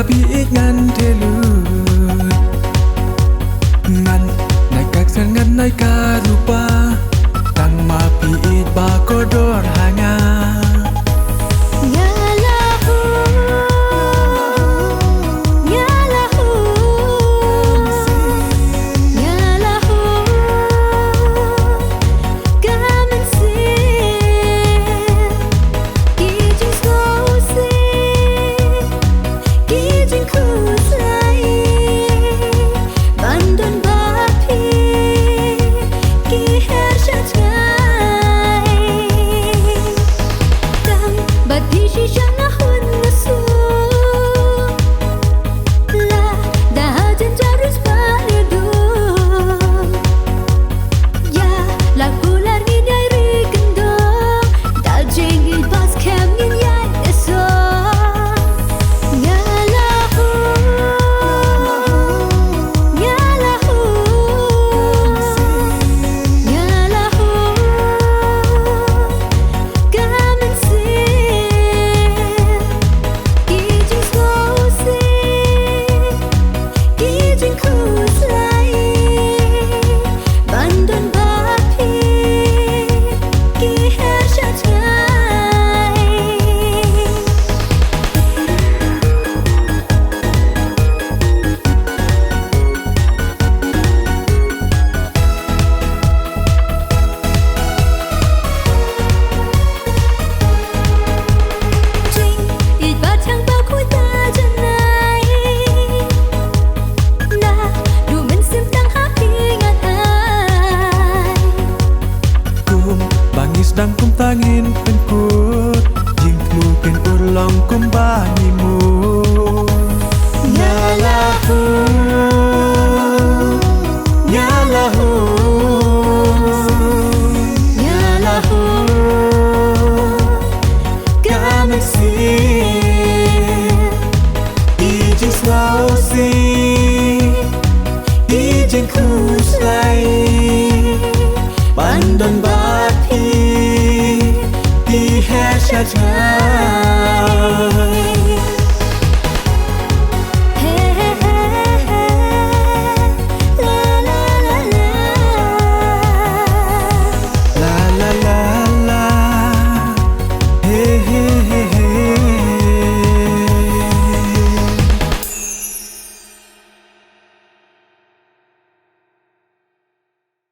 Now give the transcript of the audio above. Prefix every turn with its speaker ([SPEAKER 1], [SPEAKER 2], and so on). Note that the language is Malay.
[SPEAKER 1] piit ngan thế lượt ngan nai kak san ngan nai ka rupa tang ma piit ba kodor hanga Dang kum tangin penkut jing tmu pen urlong kum bani mu nyalahu nyalahu nyalahu kamen si ijing slow si ijing kuslai bandon ba He has such a